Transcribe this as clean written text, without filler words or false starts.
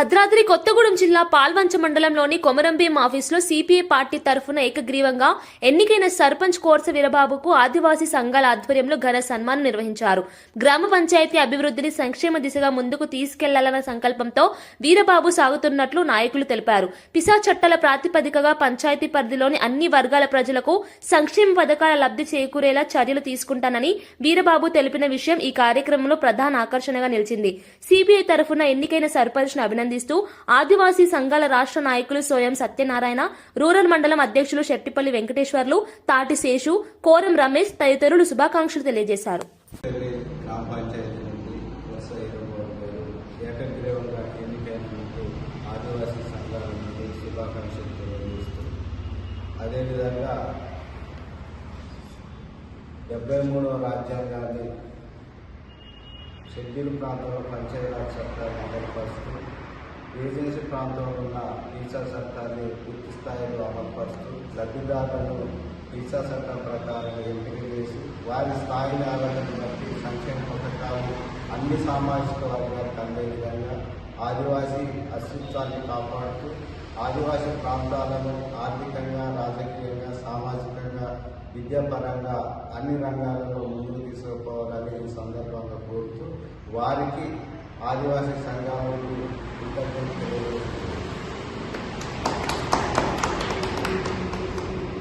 భద్రాద్రి కొత్తగూడెం జిల్లా పాల్వంచ మండలంలోని కొమరంభీం ఆఫీసులో సిపిఐ పార్టీ తరఫున ఏకగ్రీవంగా ఎన్నికైన సర్పంచ్ కోర్స వీరబాబుకు ఆదివాసీ సంఘాల ఆధ్వర్యంలో ఘన సన్మానం నిర్వహించారు. గ్రామ పంచాయతీ అభివృద్ధిని సంక్షేమ దిశగా ముందుకు తీసుకెళ్లాలన్న సంకల్పంతో వీరబాబు సాగుతున్నట్లు నాయకులు తెలిపారు. పిసా చట్టాల ప్రాతిపదికగా పంచాయతీ పరిధిలోని అన్ని వర్గాల ప్రజలకు సంక్షేమ పథకాల లబ్ధి చేకూరేలా చర్యలు తీసుకుంటానని వీరబాబు తెలిపిన విషయం ఈ కార్యక్రమంలో ప్రధాన ఆకర్షణగా నిలిచింది. సిపిఐ తరఫున ఎన్నికైన సర్పంచ్ అభినందిస్తూ ఆదివాసీ సంఘాల రాష్ట్ర నాయకులు సోయం సత్యనారాయణ, రూరల్ మండలం అధ్యక్షులు శెట్టిపల్లి వెంకటేశ్వర్లు, తాటి శేషు, కోరం రమేష్ తదితరులు శుభాకాంక్షలు తెలియజేశారు. అదేవిధంగా 73వ రాజ్యాంగాన్ని షెడ్యూల్ ప్రాంతంలో పంచాయతీరాజ్ చట్టాన్ని అమలుపరుస్తూ ఏజెన్సీ ప్రాంతంలో ఉన్న ఈసా చట్టాన్ని పూర్తి స్థాయిలో అమలుపరుస్తూ లబ్ధిదారులను ఈసా చట్టం ప్రకారం ఎంపిక చేసి వారి స్థాయిని ఆధారాన్ని బట్టి సంక్షేమ పథకాలు అన్ని సామాజిక వర్గాలకు అందే విధంగా ఆదివాసీ అస్తిత్వాన్ని కాపాడుతూ ఆదివాసీ ప్రాంతాలను ఆర్థికంగా, రాజకీయంగా, సామాజికంగా, విద్యాపరంగా అన్ని రంగాలలో ముందుకు తీసుకుపోవాలని ఈ సందర్భంగా కోరుతూ వారికి ఆదివాసీ సంఘాలకు కృతజ్ఞతలు తెలియజేస్తున్నారు.